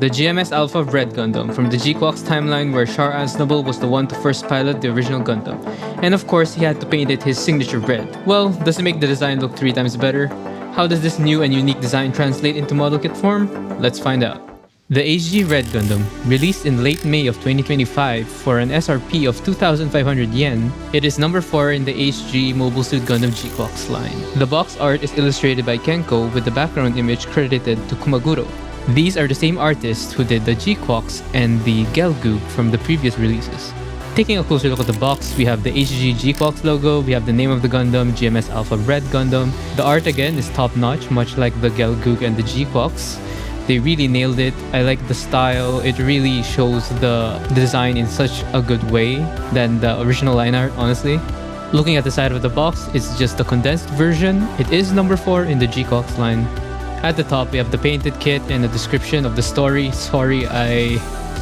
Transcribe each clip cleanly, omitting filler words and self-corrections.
The GMS Alpha Red Gundam from the Gquuuuuux timeline where Char Aznable was the one to first pilot the original Gundam. And of course, he had to paint it his signature red. Well, does it make the design look 3 times better? How does this new and unique design translate into model kit form? Let's find out. The HG Red Gundam, released in late May of 2025 for an SRP of 2,500 yen, it is number 4 in the HG Mobile Suit Gundam Gquuuuuux line. The box art is illustrated by Kenko with the background image credited to Kumaguro. These are the same artists who did the Gquuuuuux and the Gelgoog from the previous releases. Taking a closer look at the box, we have the HG Gquuuuuux logo, we have the name of the Gundam, GMS Alpha Red Gundam. The art again is top notch, much like the Gelgoog and the Gquuuuuux. They really nailed it. I like the style. It really shows the design in such a good way than the original line art, honestly. Looking at the side of the box, it's just the condensed version. It is number 4 in the Gquuuuuux line. At the top, we have the painted kit and a description of the story. Sorry, I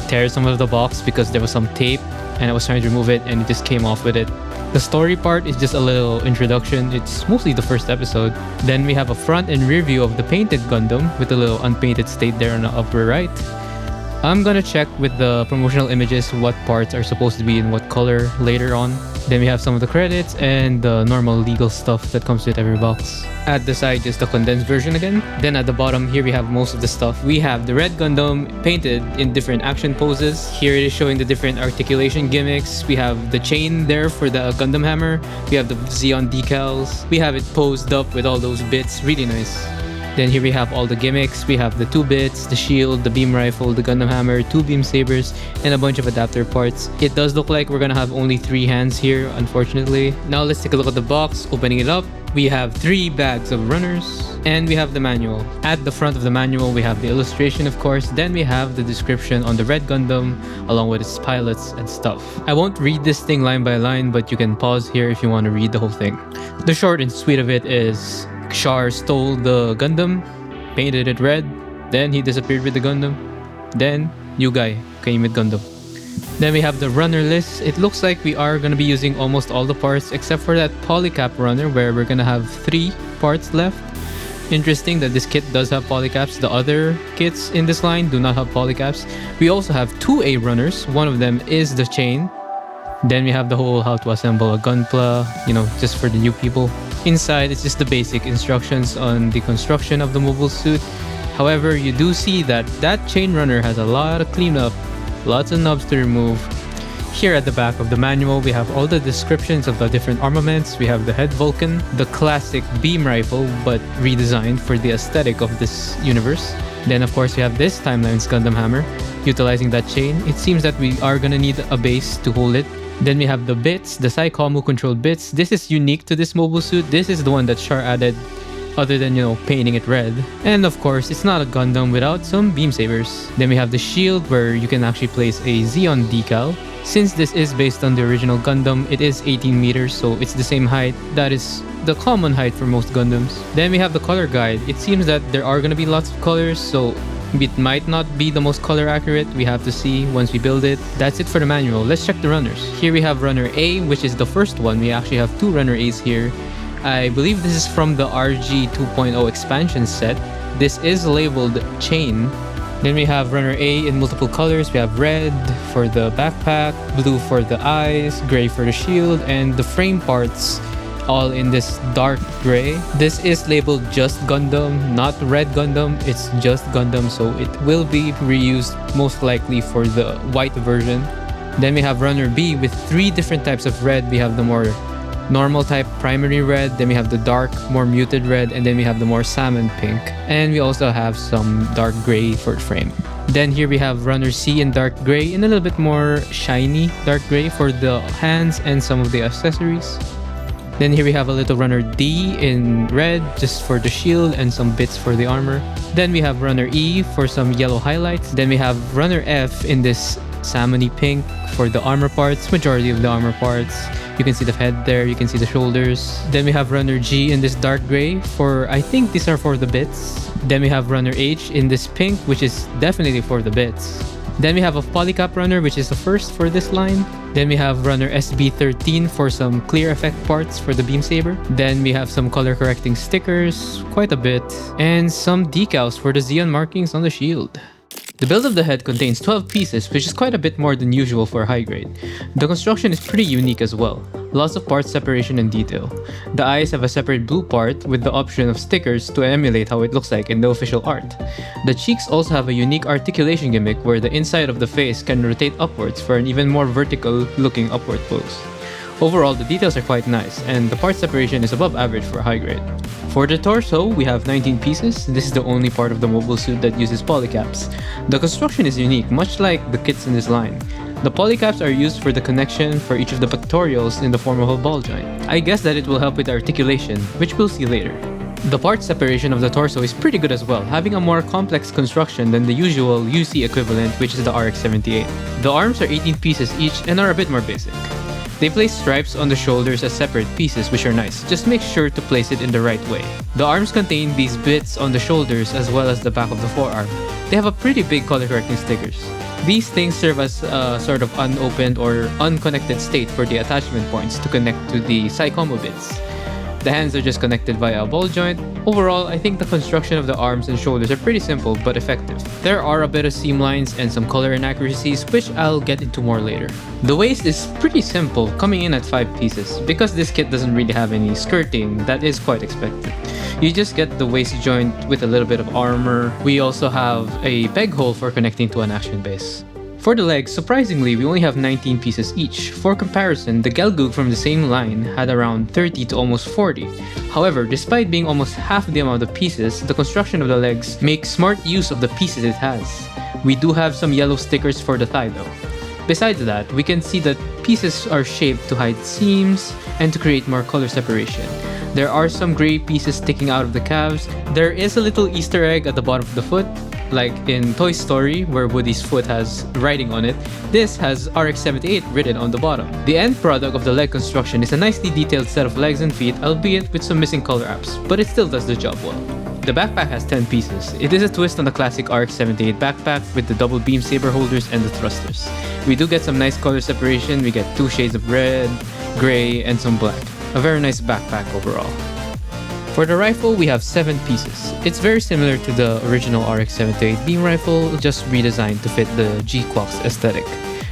tear some of the box because there was some tape and I was trying to remove it and it just came off with it. The story part is just a little introduction. It's mostly the first episode. Then we have a front and rear view of the painted Gundam with a little unpainted state there on the upper right. I'm gonna check with the promotional images what parts are supposed to be in what color later on. Then we have some of the credits and the normal legal stuff that comes with every box. At the side is the condensed version again. Then at the bottom here we have most of the stuff. We have the Red Gundam painted in different action poses. Here it is showing the different articulation gimmicks. We have the chain there for the Gundam hammer. We have the Xeon decals. We have it posed up with all those bits. Really nice. Then here we have all the gimmicks. We have the 2 bits, the shield, the beam rifle, the Gundam hammer, 2 beam sabers, and a bunch of adapter parts. It does look like we're gonna have only 3 hands here, unfortunately. Now let's take a look at the box. Opening it up, we have 3 bags of runners, and we have the manual. At the front of the manual, we have the illustration, of course. Then we have the description on the Red Gundam, along with its pilots and stuff. I won't read this thing line by line, but you can pause here if you want to read the whole thing. The short and sweet of it is Char stole the Gundam, painted it red, then he disappeared with the Gundam, then new guy came with Gundam. Then we have the runner list. It looks like we are going to be using almost all the parts except for that polycap runner where we're going to have 3 parts left. Interesting that this kit does have polycaps. The other kits in this line do not have polycaps. We also have 2 A runners. One of them is the chain. Then we have the whole how to assemble a gunpla, just for the new people. Inside, it's just the basic instructions on the construction of the mobile suit. However, you do see that chain runner has a lot of cleanup, lots of knobs to remove. Here at the back of the manual, we have all the descriptions of the different armaments. We have the head Vulcan, the classic beam rifle, but redesigned for the aesthetic of this universe. Then of course, we have this timeline's Gundam hammer. Utilizing that chain, it seems that we are gonna need a base to hold it. Then we have the bits, the Psycomu controlled bits. This is unique to this mobile suit. This is the one that Char added other than, painting it red. And of course, it's not a Gundam without some beam sabers. Then we have the shield where you can actually place a Xeon decal. Since this is based on the original Gundam, it is 18 meters, so it's the same height. That is the common height for most Gundams. Then we have the color guide. It seems that there are going to be lots of colors, so it might not be the most color accurate. We have to see once we build it. That's it for the manual. Let's check the runners. Here we have runner A, which is the first one. We actually have 2 runner A's here. I believe this is from the RG 2.0 expansion set. This is labeled chain. Then we have runner A in multiple colors. We have red for the backpack, blue for the eyes, gray for the shield, and the frame parts all in this dark gray. This is labeled just Gundam, not Red Gundam. It's just Gundam, so it will be reused most likely for the white version. Then we have runner B with 3 different types of red. We have the more normal type primary red, then we have the dark, more muted red, and then we have the more salmon pink. And we also have some dark gray for frame. Then here we have runner C in dark gray and a little bit more shiny dark gray for the hands and some of the accessories. Then here we have a little runner D in red just for the shield and some bits for the armor. Then we have runner E for some yellow highlights. Then we have runner F in this salmony pink for the armor parts, majority of the armor parts. You can see the head there, you can see the shoulders. Then we have runner G in this dark gray for, I think these are for the bits. Then we have runner H in this pink, which is definitely for the bits. Then we have a polycap runner, which is the first for this line. Then we have runner SB13 for some clear effect parts for the beam saber. Then we have some color correcting stickers, quite a bit, and some decals for the Xeon markings on the shield. The build of the head contains 12 pieces, which is quite a bit more than usual for high grade. The construction is pretty unique as well, lots of part separation and detail. The eyes have a separate blue part with the option of stickers to emulate how it looks like in the official art. The cheeks also have a unique articulation gimmick where the inside of the face can rotate upwards for an even more vertical looking upward pose. Overall, the details are quite nice, and the part separation is above average for high grade. For the torso, we have 19 pieces. This is the only part of the mobile suit that uses polycaps. The construction is unique, much like the kits in this line. The polycaps are used for the connection for each of the pectorials in the form of a ball joint. I guess that it will help with articulation, which we'll see later. The part separation of the torso is pretty good as well, having a more complex construction than the usual UC equivalent, which is the RX-78. The arms are 18 pieces each and are a bit more basic. They place stripes on the shoulders as separate pieces, which are nice. Just make sure to place it in the right way. The arms contain these bits on the shoulders as well as the back of the forearm. They have a pretty big color correcting stickers. These things serve as a sort of unopened or unconnected state for the attachment points to connect to the Psychomo bits. The hands are just connected via a ball joint. Overall, I think the construction of the arms and shoulders are pretty simple but effective. There are a bit of seam lines and some color inaccuracies, which I'll get into more later. The waist is pretty simple, coming in at 5 pieces. Because this kit doesn't really have any skirting, that is quite expected. You just get the waist joint with a little bit of armor. We also have a peg hole for connecting to an action base. For the legs, surprisingly, we only have 19 pieces each. For comparison, the Gelgoog from the same line had around 30 to almost 40. However, despite being almost half the amount of pieces, the construction of the legs makes smart use of the pieces it has. We do have some yellow stickers for the thigh though. Besides that, we can see that pieces are shaped to hide seams and to create more color separation. There are some gray pieces sticking out of the calves. There is a little Easter egg at the bottom of the foot. Like in Toy Story, where Woody's foot has writing on it, this has RX-78 written on the bottom. The end product of the leg construction is a nicely detailed set of legs and feet, albeit with some missing color apps, but it still does the job well. The backpack has 10 pieces. It is a twist on the classic RX-78 backpack with the double beam saber holders and the thrusters. We do get some nice color separation. We get 2 shades of red, gray, and some black. A very nice backpack overall. For the rifle, we have 7 pieces. It's very similar to the original RX-78 beam rifle, just redesigned to fit the Gquuuuuux aesthetic.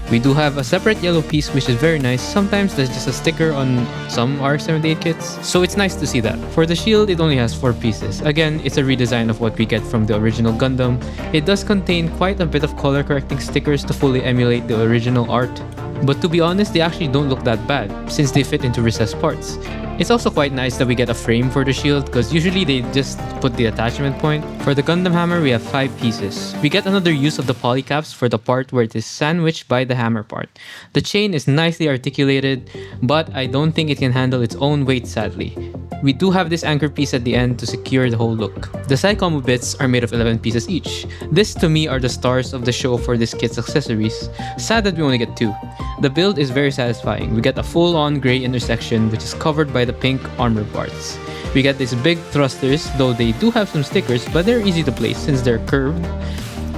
We do have a separate yellow piece, which is very nice. Sometimes there's just a sticker on some RX-78 kits, so it's nice to see that. For the shield, it only has 4 pieces. Again, it's a redesign of what we get from the original Gundam. It does contain quite a bit of color correcting stickers to fully emulate the original art. But to be honest, they actually don't look that bad, since they fit into recessed parts. It's also quite nice that we get a frame for the shield, because usually they just put the attachment point. For the Gundam hammer, we have 5 pieces. We get another use of the polycaps for the part where it is sandwiched by the hammer part. The chain is nicely articulated, but I don't think it can handle its own weight sadly. We do have this anchor piece at the end to secure the whole look. The side combo bits are made of 11 pieces each. This to me are the stars of the show for this kit's accessories. Sad that we only get 2. The build is very satisfying. We get a full-on gray intersection which is covered by the pink armor parts. We get these big thrusters, though they do have some stickers, but they're easy to place since they're curved.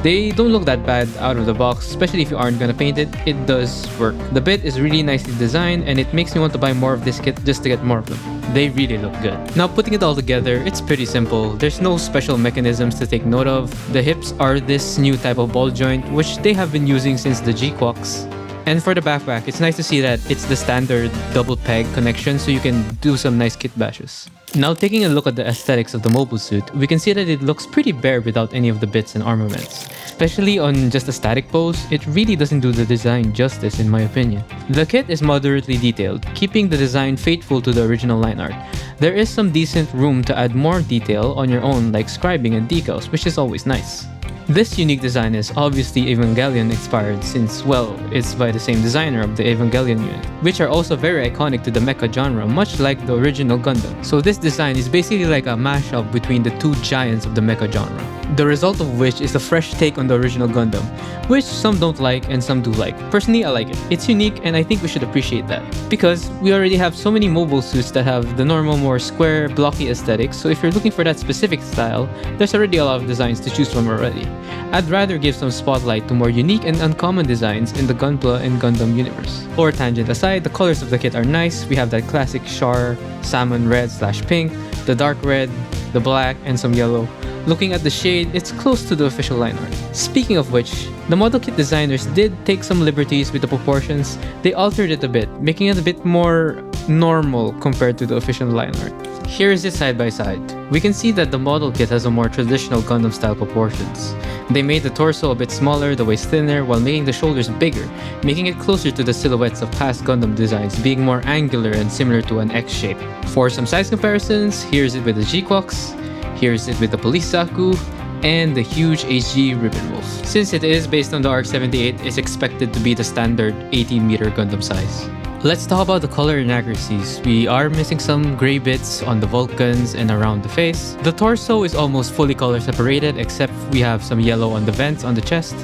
They don't look that bad out of the box, especially if you aren't gonna paint it. It does work. The bit is really nicely designed and it makes me want to buy more of this kit just to get more of them. They really look good. Now putting it all together, it's pretty simple. There's no special mechanisms to take note of. The hips are this new type of ball joint, which they have been using since the Gquuuuuux. And for the backpack, it's nice to see that it's the standard double peg connection so you can do some nice kit bashes. Now taking a look at the aesthetics of the mobile suit, we can see that it looks pretty bare without any of the bits and armaments. Especially on just a static pose, it really doesn't do the design justice in my opinion. The kit is moderately detailed, keeping the design faithful to the original line art. There is some decent room to add more detail on your own like scribing and decals, which is always nice. This unique design is obviously Evangelion inspired since, well, it's by the same designer of the Evangelion unit, which are also very iconic to the mecha genre, much like the original Gundam. So this design is basically like a mashup between the 2 giants of the mecha genre. The result of which is a fresh take on the original Gundam, which some don't like and some do like. Personally, I like it. It's unique and I think we should appreciate that. Because we already have so many mobile suits that have the normal, more square, blocky aesthetic, so if you're looking for that specific style, there's already a lot of designs to choose from already. I'd rather give some spotlight to more unique and uncommon designs in the Gunpla and Gundam universe. Or tangent aside, the colors of the kit are nice. We have that classic char, salmon red/pink, the dark red, the black, and some yellow. Looking at the shade, it's close to the official line art. Speaking of which, the model kit designers did take some liberties with the proportions. They altered it a bit, making it a bit more normal compared to the official line art. Here is it side by side. We can see that the model kit has a more traditional Gundam style proportions. They made the torso a bit smaller, the waist thinner, while making the shoulders bigger, making it closer to the silhouettes of past Gundam designs, being more angular and similar to an X shape. For some size comparisons, here's it with the Gquuuuuux, here's it with the Police Zaku, and the huge HG Ribbon Wolf. Since it is based on the ARC-78, it's expected to be the standard 18-meter Gundam size. Let's talk about the color inaccuracies. We are missing some gray bits on the Vulcans and around the face. The torso is almost fully color separated, except we have some yellow on the vents on the chest.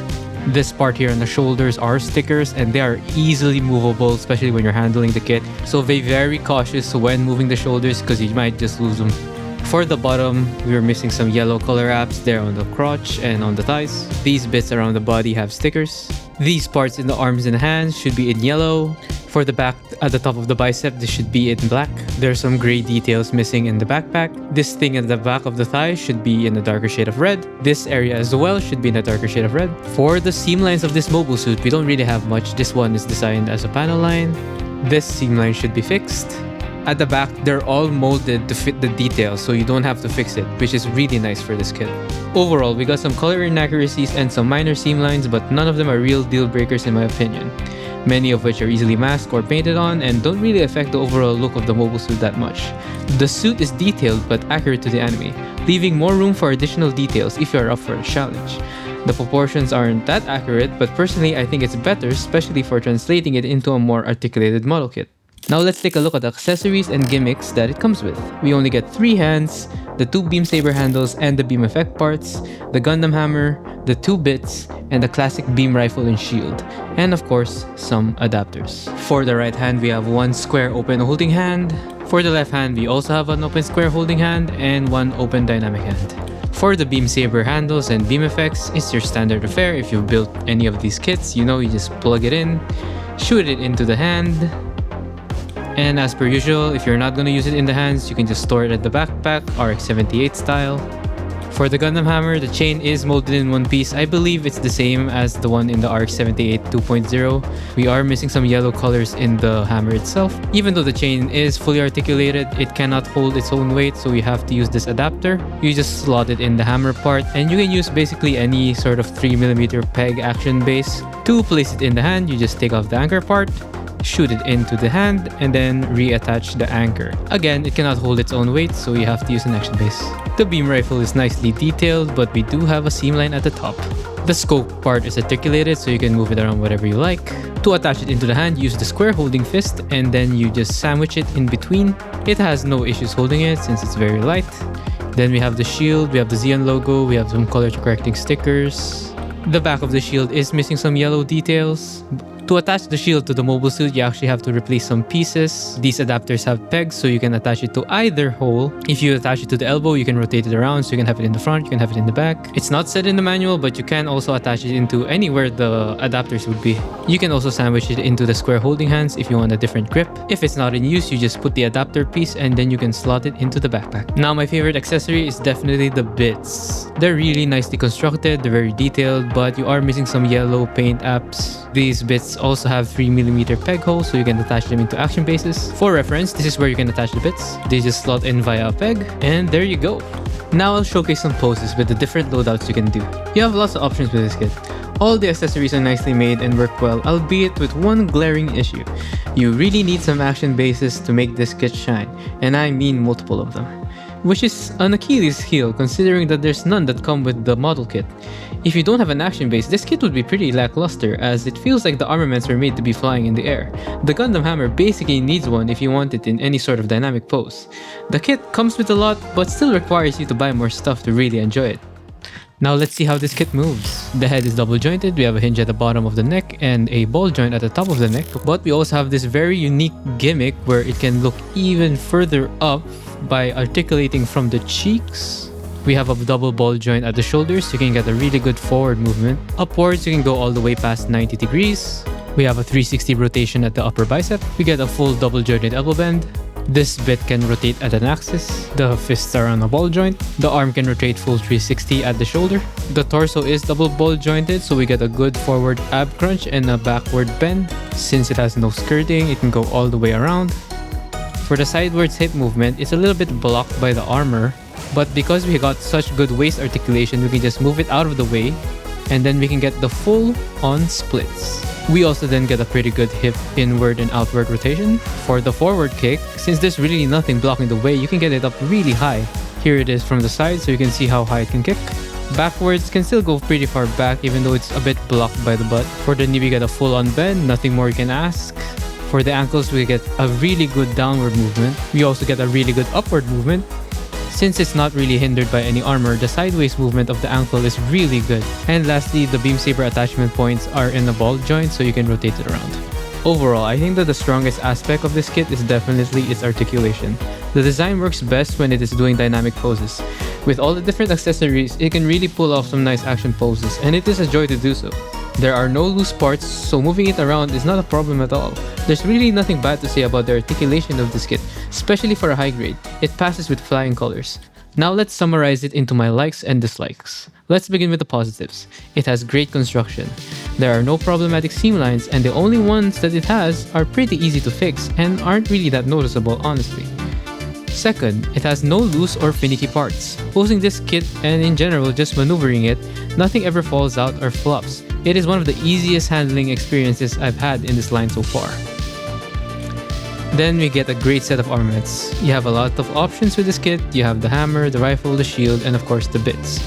This part here on the shoulders are stickers and they are easily movable, especially when you're handling the kit. So be very cautious when moving the shoulders because you might just lose them. For the bottom, we are missing some yellow color wraps there on the crotch and on the thighs. These bits around the body have stickers. These parts in the arms and hands should be in yellow. For the back at the top of the bicep, this should be in black. There are some gray details missing in the backpack. This thing at the back of the thigh should be in a darker shade of red. This area as well should be in a darker shade of red. For the seam lines of this mobile suit, we don't really have much. This one is designed as a panel line. This seam line should be fixed. At the back, they're all molded to fit the details, so you don't have to fix it, which is really nice for this kit. Overall, we got some color inaccuracies and some minor seam lines, but none of them are real deal breakers in my opinion. Many of which are easily masked or painted on and don't really affect the overall look of the mobile suit that much. The suit is detailed but accurate to the anime, leaving more room for additional details if you are up for a challenge. The proportions aren't that accurate, but personally I think it's better, especially for translating it into a more articulated model kit. Now let's take a look at the accessories and gimmicks that it comes with. We only get 3 hands, the 2 beam saber handles and the beam effect parts, the Gundam hammer, the 2 bits, and the classic beam rifle and shield, and of course, some adapters. For the right hand, we have 1 square open holding hand. For the left hand, we also have an open square holding hand and 1 open dynamic hand. For the beam saber handles and beam effects, it's your standard affair. If you've built any of these kits, you know you just plug it in, shoot it into the hand, and as per usual, if you're not going to use it in the hands, you can just store it at the backpack, RX-78 style. For the Gundam hammer, the chain is molded in one piece. I believe it's the same as the one in the RX-78 2.0. We are missing some yellow colors in the hammer itself. Even though the chain is fully articulated, it cannot hold its own weight, so we have to use this adapter. You just slot it in the hammer part, and you can use basically any sort of 3mm peg action base. To place it in the hand, you just take off the anchor part, shoot it into the hand, and then reattach the anchor. Again, it cannot hold its own weight, so you have to use an action base. The beam rifle is nicely detailed, but we do have a seam line at the top. The scope part is articulated, so you can move it around whatever you like. To attach it into the hand, use the square holding fist, and then you just sandwich it in between. It has no issues holding it since it's very light. Then we have the shield, we have the Xeon logo, we have some color correcting stickers. The back of the shield is missing some yellow details. To attach the shield to the mobile suit, you actually have to replace some pieces. These adapters have pegs, so you can attach it to either hole. If you attach it to the elbow, you can rotate it around, so you can have it in the front, you can have it in the back. It's not said in the manual, but you can also attach it into anywhere the adapters would be. You can also sandwich it into the square holding hands if you want a different grip. If it's not in use, you just put the adapter piece and then you can slot it into the backpack. Now my favorite accessory is definitely the bits. They're really nicely constructed, they're very detailed, but you are missing some yellow paint apps. These bits also have 3mm peg holes, so you can attach them into action bases. For reference, this is where you can attach the bits. They just slot in via a peg, and there you go. Now I'll showcase some poses with the different loadouts you can do. You have lots of options with this kit. All the accessories are nicely made and work well, albeit with one glaring issue. You really need some action bases to make this kit shine, and I mean multiple of them. Which is an Achilles heel considering that there's none that come with the model kit. If you don't have an action base, this kit would be pretty lackluster as it feels like the armaments were made to be flying in the air. The Gundam hammer basically needs one if you want it in any sort of dynamic pose. The kit comes with a lot but still requires you to buy more stuff to really enjoy it. Now let's see how this kit moves. The head is double jointed, we have a hinge at the bottom of the neck and a ball joint at the top of the neck, but we also have this very unique gimmick where it can look even further up by articulating from the cheeks. We have a double ball joint at the shoulders, so you can get a really good forward movement. Upwards, you can go all the way past 90 degrees. We have a 360 rotation at the upper bicep. We get a full double jointed elbow bend. This bit can rotate at an axis, the fists are on a ball joint, the arm can rotate full 360 at the shoulder, the torso is double ball jointed so we get a good forward ab crunch and a backward bend. Since it has no skirting, it can go all the way around. For the sidewards hip movement, it's a little bit blocked by the armor, but because we got such good waist articulation, we can just move it out of the way and then we can get the full on splits. We also then get a pretty good hip inward and outward rotation. For the forward kick, since there's really nothing blocking the way, you can get it up really high. Here it is from the side so you can see how high it can kick. Backwards can still go pretty far back even though it's a bit blocked by the butt. For the knee we get a full on bend, nothing more you can ask. For the ankles we get a really good downward movement. We also get a really good upward movement. Since it's not really hindered by any armor, the sideways movement of the ankle is really good. And lastly, the beam saber attachment points are in the ball joint so you can rotate it around. Overall, I think that the strongest aspect of this kit is definitely its articulation. The design works best when it is doing dynamic poses. With all the different accessories, it can really pull off some nice action poses, and it is a joy to do so. There are no loose parts, so moving it around is not a problem at all. There's really nothing bad to say about the articulation of this kit, especially for a high grade. It passes with flying colors. Now let's summarize it into my likes and dislikes. Let's begin with the positives. It has great construction. There are no problematic seam lines, and the only ones that it has are pretty easy to fix and aren't really that noticeable, honestly. Second, it has no loose or finicky parts. Posing this kit and in general just maneuvering it, nothing ever falls out or flops. It is one of the easiest handling experiences I've had in this line so far. Then we get a great set of armaments. You have a lot of options with this kit. You have the hammer, the rifle, the shield, and of course the bits.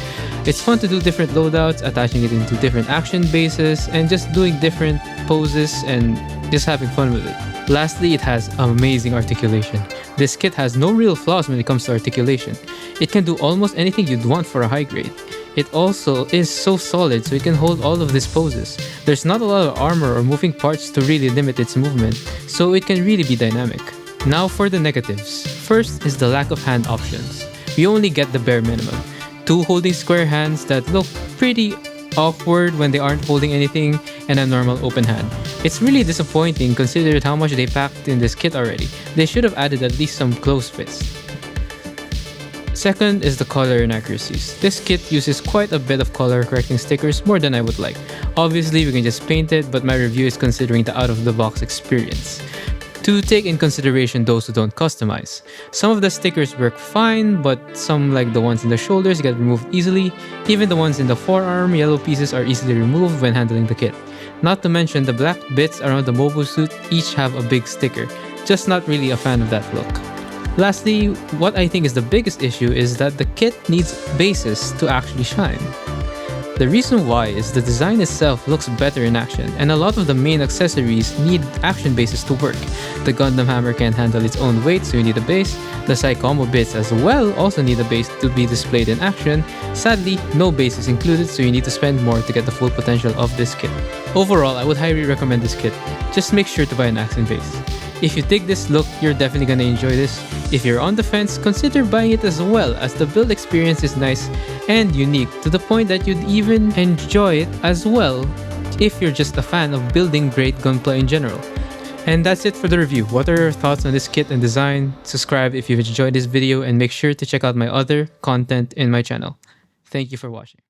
It's fun to do different loadouts, attaching it into different action bases, and just doing different poses and just having fun with it. Lastly, it has amazing articulation. This kit has no real flaws when it comes to articulation. It can do almost anything you'd want for a high grade. It also is so solid so it can hold all of these poses. There's not a lot of armor or moving parts to really limit its movement, so it can really be dynamic. Now for the negatives. First is the lack of hand options. We only get the bare minimum. 2 holding square hands that look pretty awkward when they aren't holding anything, and a normal open hand. It's really disappointing considering how much they packed in this kit already. They should have added at least some close fits. Second is the color inaccuracies. This kit uses quite a bit of color correcting stickers, more than I would like. Obviously we can just paint it, but my review is considering the out of the box experience. To take in consideration those who don't customize. Some of the stickers work fine, but some like the ones in the shoulders get removed easily. Even the ones in the forearm yellow pieces are easily removed when handling the kit. Not to mention the black bits around the mobile suit each have a big sticker. Just not really a fan of that look. Lastly, what I think is the biggest issue is that the kit needs bases to actually shine. The reason why is the design itself looks better in action, and a lot of the main accessories need action bases to work. The Gundam hammer can't handle its own weight, so you need a base. The side combo bits as well also need a base to be displayed in action. Sadly, no base is included, so you need to spend more to get the full potential of this kit. Overall, I would highly recommend this kit. Just make sure to buy an action base. If you dig this look, you're definitely gonna enjoy this. If you're on the fence, consider buying it as well, as the build experience is nice and unique to the point that you'd even enjoy it as well if you're just a fan of building great gunpla in general. And that's it for the review. What are your thoughts on this kit and design? Subscribe if you've enjoyed this video and make sure to check out my other content in my channel. Thank you for watching.